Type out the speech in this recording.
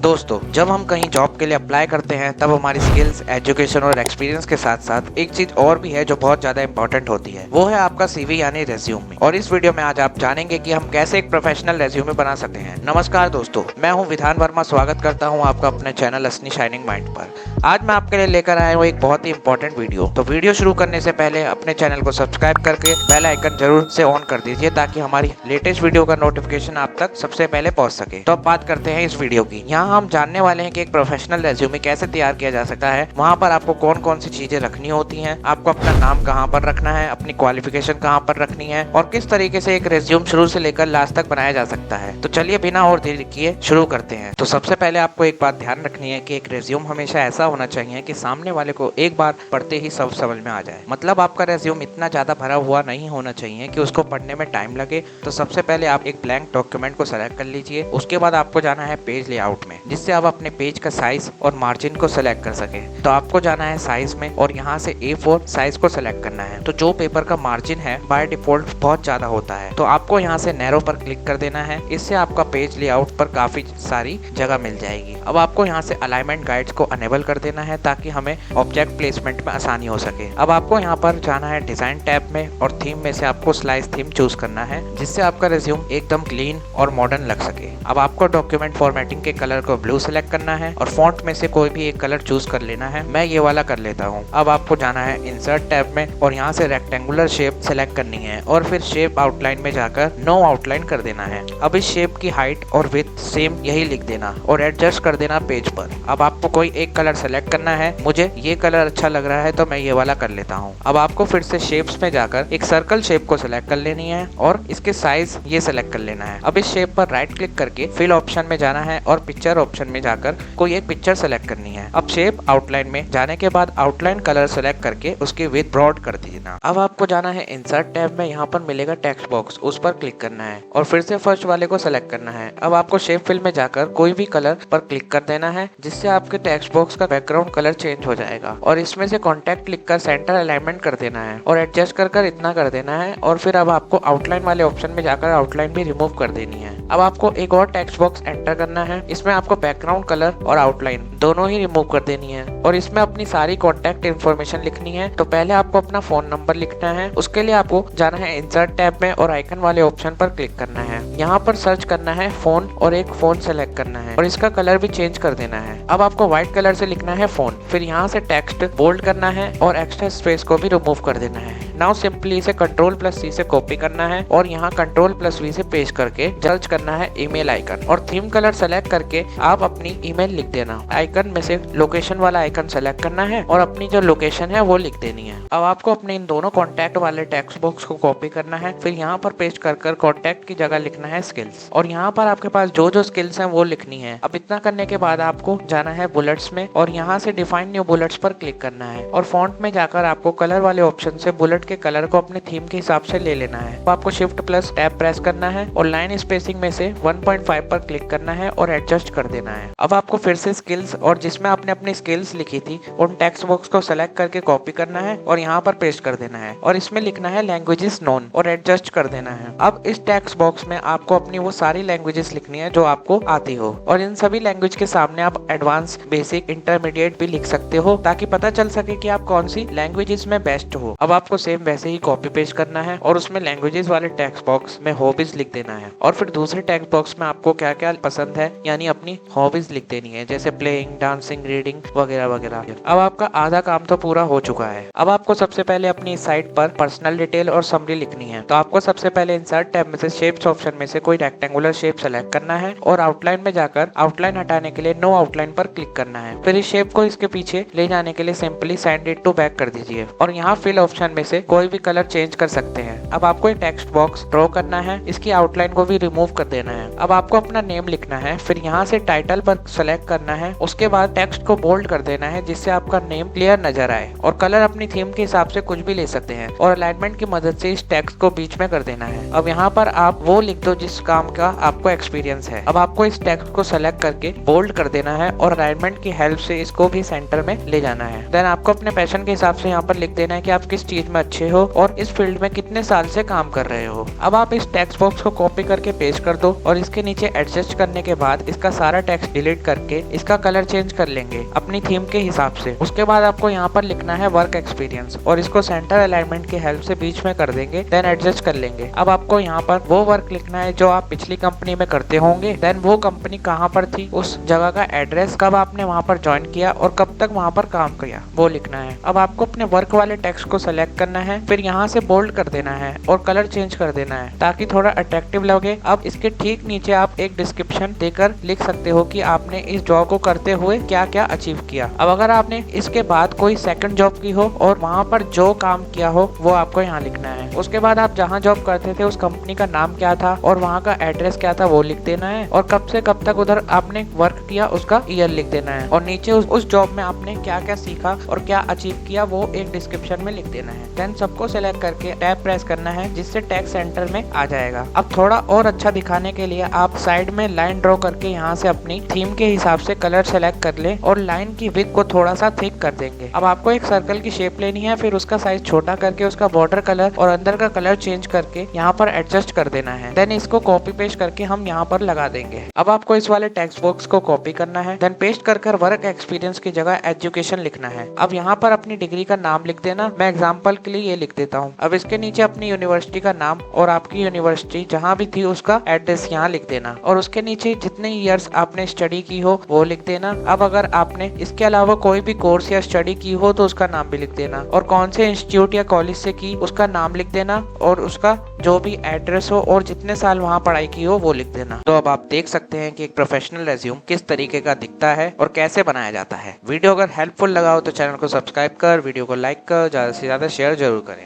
दोस्तों, जब हम कहीं जॉब के लिए अप्लाई करते हैं तब हमारी स्किल्स, एजुकेशन और एक्सपीरियंस के साथ साथ एक चीज और भी है जो बहुत ज्यादा इंपॉर्टेंट होती है, वो है आपका सीवी यानी रेज्यूमे। और इस वीडियो में आज आप जानेंगे कि हम कैसे एक प्रोफेशनल रेज्यूमे बना सकते हैं। नमस्कार दोस्तों, मैं हूं विधान वर्मा, स्वागत करता हूं आपका अपने चैनल असनी शाइनिंग माइंड पर। आज मैं आपके लिए लेकर आया हूं एक बहुत ही इंपॉर्टेंट वीडियो। तो वीडियो शुरू करने से पहले अपने चैनल को सब्सक्राइब करके बेल आइकन जरूर से ऑन कर दीजिए ताकि हमारी लेटेस्ट वीडियो का नोटिफिकेशन आप तक सबसे पहले पहुंच सके। तो अब बात करते हैं इस वीडियो की। यहाँ हम जानने वाले हैं कि एक प्रोफेशनल रेज्यूमे कैसे तैयार किया जा सकता है। वहाँ पर आपको कौन कौन सी चीजें रखनी होती हैं, आपको अपना नाम कहाँ पर रखना है, अपनी क्वालिफिकेशन कहाँ पर रखनी है और किस तरीके से एक रेज्यूम शुरू से लेकर लास्ट तक बनाया जा सकता है। तो चलिए बिना और देरी किए शुरू करते हैं। तो सबसे पहले आपको एक बात ध्यान रखनी है कि एक रेज्यूम हमेशा ऐसा होना चाहिए कि सामने वाले को एक बार पढ़ते ही सब समझ में आ जाए। मतलब आपका रेज्यूम इतना ज्यादा भरा हुआ नहीं होना चाहिए कि उसको पढ़ने में टाइम लगे। तो सबसे पहले आप एक ब्लैंक डॉक्यूमेंट को सेलेक्ट कर लीजिए। उसके बाद आपको जाना है पेज लेआउट में, जिससे आप अपने पेज का साइज और मार्जिन को सेलेक्ट कर सके। तो आपको जाना है साइज में और यहाँ से A4 साइज को सेलेक्ट करना है। तो जो पेपर का मार्जिन है बाय डिफॉल्ट बहुत ज्यादा होता है, तो आपको यहाँ से नैरो पर क्लिक कर देना है। इससे आपका पेज लेआउट पर काफी सारी जगह मिल जाएगी। अब आपको यहाँ से अलाइनमेंट गाइड्स को अनेबल कर देना है ताकि हमें ऑब्जेक्ट प्लेसमेंट में आसानी हो सके। अब आपको यहाँ पर जाना है डिजाइन टैब में और थीम में से आपको स्लाइस थीम चूज करना है, जिससे आपका रिज्यूम एकदम क्लीन और मॉडर्न लग सके। अब आपको डॉक्यूमेंट फॉर्मेटिंग के कलर को ब्लू सेलेक्ट करना है और फॉन्ट में से कोई भी एक कलर चूज कर लेना है। मैं ये वाला कर लेता हूँ। अब आपको जाना है इंसर्ट टैब में और यहाँ से रेक्टेंगुलर शेप सेलेक्ट करनी है और फिर शेप आउटलाइन में जाकर नो आउटलाइन कर देना है। अब इस शेप की हाइट और विड्थ सेम यही लिख देना और एडजस्ट कर देना पेज पर। अब आपको कोई एक कलर सेलेक्ट करना है। मुझे ये कलर अच्छा लग रहा है तो मैं ये वाला कर लेता हूँ। अब आपको फिर से शेप्स में जाकर एक सर्कल शेप को सिलेक्ट कर लेनी है और इसके साइज ये सिलेक्ट कर लेना है। अब इस शेप पर राइट क्लिक करके फिल ऑप्शन में जाना है और पिक्चर ऑप्शन में जाकर कोई एक पिक्चर सेलेक्ट करनी है। अब शेप आउटलाइन में जाने के बाद आउटलाइन कलर सेलेक्ट करके उसकी विड्थ ब्रॉड कर देना। अब आपको जाना है इंसर्ट टैब में, यहाँ पर मिलेगा टेक्स्ट बॉक्स, उस पर क्लिक करना है और फिर से फर्स्ट वाले को सेलेक्ट करना है। अब आपको शेप फिल में जाकर कोई भी कलर पर क्लिक कर देना है, जिससे आपके टेक्स्ट बॉक्स का बैकग्राउंड कलर चेंज हो जाएगा और इसमें से कॉन्टैक्ट लिखकर सेंटर अलाइनमेंट कर देना है और एडजस्ट कर इतना कर देना है। और फिर अब आपको आउटलाइन वाले ऑप्शन में जाकर आउटलाइन भी रिमूव कर देनी है। अब आपको एक और टेक्स्ट बॉक्स एंटर करना है। इसमें आपको बैकग्राउंड कलर और आउटलाइन दोनों ही रिमूव कर देनी है और इसमें अपनी सारी कॉन्टैक्ट इन्फॉर्मेशन लिखनी है। तो पहले आपको अपना फोन नंबर लिखना है। उसके लिए आपको जाना है इंसर्ट टैब में और आइकन वाले ऑप्शन पर क्लिक करना है। यहाँ पर सर्च करना है फोन और एक फोन सेलेक्ट करना है और इसका कलर भी चेंज कर देना है। अब आपको व्हाइट कलर से लिखना है फोन। फिर यहाँ से टेक्स्ट बोल्ड करना है और एक्स्ट्रा स्पेस को भी रिमूव कर देना है। नाउ सिंपली इसे Ctrl+C से कॉपी करना है और यहाँ Ctrl+V से पेस्ट करके सर्च करना है ईमेल आइकन और थीम कलर सेलेक्ट करके आप अपनी ईमेल लिख देना। आइकन में से लोकेशन वाला आइकन सेलेक्ट करना है और अपनी जो लोकेशन है वो लिख देनी है। अब आपको अपने इन दोनों कॉन्टैक्ट वाले टेक्स्ट बॉक्स को कॉपी करना है। फिर यहाँ पर पेस्ट कर कॉन्टैक्ट की जगह लिखना है स्किल्स और यहाँ पर आपके पास जो जो स्किल्स हैं वो लिखनी है। अब इतना करने के बाद आपको जाना है बुलेट्स में और यहाँ से डिफाइन न्यू बुलेट्स पर क्लिक करना है और फॉन्ट में जाकर आपको कलर वाले ऑप्शन से बुलेट के कलर को अपने थीम के हिसाब से ले लेना है। तो आपको Shift+ टैब प्रेस करना है और लाइन स्पेसिंग में से 1.5 पर क्लिक करना है और एडजस्ट कर देना है। अब आपको फिर से स्किल्स और जिसमें आपने अपनी स्किल्स लिखी थी उन टेक्स्ट बॉक्स को सेलेक्ट करके कॉपी करना है और यहाँ पर पेस्ट कर देना है और इसमें लिखना है लैंग्वेजेस नोन और एडजस्ट कर देना है। अब इस टेक्स्ट बॉक्स में आपको अपनी वो सारी लैंग्वेजेस लिखनी है जो आपको आती हो और इन सभी लैंग्वेज के सामने आप एडवांस, बेसिक, इंटरमीडिएट भी लिख सकते हो ताकि पता चल सके कि आप कौन सी लैंग्वेजेस में बेस्ट हो। अब आपको सेम वैसे ही कॉपी पेस्ट करना है और उसमें लैंग्वेजेस वाले टेक्स्ट बॉक्स में हॉबीज लिख देना है और फिर दूसरे टेक्स्ट बॉक्स में आपको क्या क्या पसंद है यानी अपनी हॉबीज लिख देनी है, जैसे प्लेइंग, डांसिंग, रीडिंग वगैरह वगैरह। अब आपका आधा काम तो पूरा हो चुका है। अब आपको सबसे पहले अपनी साइट पर पर्सनल डिटेल और समरी लिखनी है। तो आपको सबसे पहले इंसर्ट टैब में से शेप्स ऑप्शन में से कोई रेक्टेंगुलर शेप सेलेक्ट करना है और आउटलाइन में जाकर आउटलाइन हटाने के लिए नो आउटलाइन पर क्लिक करना है। फिर इस शेप को इसके पीछे ले जाने के लिए simply send it to back कर दीजिए और यहाँ फिल ऑप्शन में से कोई भी कलर चेंज कर सकते हैं। अब आपको एक टेक्स्ट बॉक्स ड्रॉ करना है, इसकी आउटलाइन को भी रिमूव कर देना है। अब आपको अपना नेम लिखना है। फिर यहाँ से टाइटल पर सेलेक्ट करना है। उसके बाद टेक्स्ट को बोल्ड कर देना है जिससे आपका नेम क्लियर नजर आए और कलर अपनी थीम के हिसाब से कुछ भी ले सकते हैं और अलाइनमेंट की मदद से इस टेक्स्ट को बीच में कर देना है। अब यहाँ पर आप वो लिख दो जिस काम का आपको एक्सपीरियंस है। अब आपको इस टेक्स्ट को सेलेक्ट करके बोल्ड कर देना है और अलाइनमेंट की हेल्प से इसको भी सेंटर में ले जाना है। देन आपको अपने पैशन के हिसाब से यहाँ पर लिख देना है कि आप किस चीज में अच्छे हो और इस फील्ड में कितने साल से काम कर रहे हो। अब आप इस टेक्स्ट बॉक्स को कॉपी करके पेस्ट कर दो और इसके नीचे एडजस्ट करने के बाद इसका सारा टेक्स्ट डिलीट करके इसका कलर चेंज कर लेंगे अपनी थीम के हिसाब से। उसके बाद आपको यहाँ पर लिखना है वर्क एक्सपीरियंस और इसको सेंटर अलाइनमेंट की हेल्प से बीच में कर देंगे, देन एडजस्ट कर लेंगे। अब आपको यहाँ पर वो वर्क लिखना है जो आप पिछली कंपनी में करते होंगे, देन वो कंपनी कहाँ पर थी, उस जगह का एड्रेस, कब आपने वहाँ पर ज्वाइन किया और कब तक वहाँ पर काम किया, वो लिखना है। अब आपको अपने वर्क वाले टेक्स्ट को सेलेक्ट करना है, फिर यहाँ से बोल्ड कर देना है और कलर चेंज कर देना है ताकि थोड़ा अट्रैक्टिव लगे। अब इसके ठीक नीचे आप एक डिस्क्रिप्शन देकर लिख सकते हो कि आपने इस जॉब को करते हुए क्या क्या अचीव किया। अब अगर आपने इसके बाद कोई सेकंड जॉब की हो और वहाँ पर जो काम किया हो वो आपको यहाँ लिखना है। उसके बाद आप जहाँ जॉब करते थे उस कंपनी का नाम क्या था और वहाँ का एड्रेस क्या था वो लिख देना है और कब से कब तक उधर आपने वर्क किया उसका ईयर लिख देना है और नीचे उस जॉब में आपने क्या क्या सीखा और क्या अचीव किया वो एक डिस्क्रिप्शन में लिख देना है। देन सबको सेलेक्ट करके टैब प्रेस करना है जिससे टेक्स्ट सेंटर में आ जाएगा। अब थोड़ा और अच्छा दिखाने के लिए आप साइड में लाइन ड्रॉ करके यहाँ से अपनी थीम के हिसाब से कलर सेलेक्ट कर ले और लाइन की विड्थ को थोड़ा सा थिक कर देंगे। अब आपको एक सर्कल की शेप लेनी है, फिर उसका साइज छोटा करके उसका बॉर्डर कलर और अंदर का कलर चेंज करके यहाँ पर एडजस्ट कर देना है। देन इसको कॉपी पेस्ट करके हम यहाँ पर लगा देंगे। अब आपको इस वाले टेक्स्ट बॉक्स को कॉपी करना है, देन पेस्ट कर वर्क एक्सपीरियंस की जगह एजुकेशन लिखना है। अब यहाँ पर अपनी डिग्री का नाम लिख देना, मैं एग्जाम्पल के लिए ये लिख देता हूँ। अब इसके नीचे अपनी यूनिवर्सिटी का नाम और आपकी यूनिवर्सिटी जहाँ भी थी उसका एड्रेस यहाँ लिख देना और उसके नीचे जितने ईयर्स आपने स्टडी की हो वो लिख देना। अब अगर आपने इसके अलावा कोई भी कोर्स या स्टडी की हो तो उसका नाम भी लिख देना और कौन से इंस्टीट्यूट या कॉलेज से की उसका नाम लिख देना और उसका जो भी एड्रेस हो और जितने साल वहाँ पढ़ाई की हो वो लिख देना। तो अब आप देख सकते हैं कि एक प्रोफेशनल रेज्यूम किस तरीके का दिखता है और कैसे बनाया जाता है। वीडियो अगर हेल्पफुल लगा हो तो चैनल को सब्सक्राइब कर, वीडियो को लाइक कर, ज्यादा से ज्यादा शेयर जरूर करें।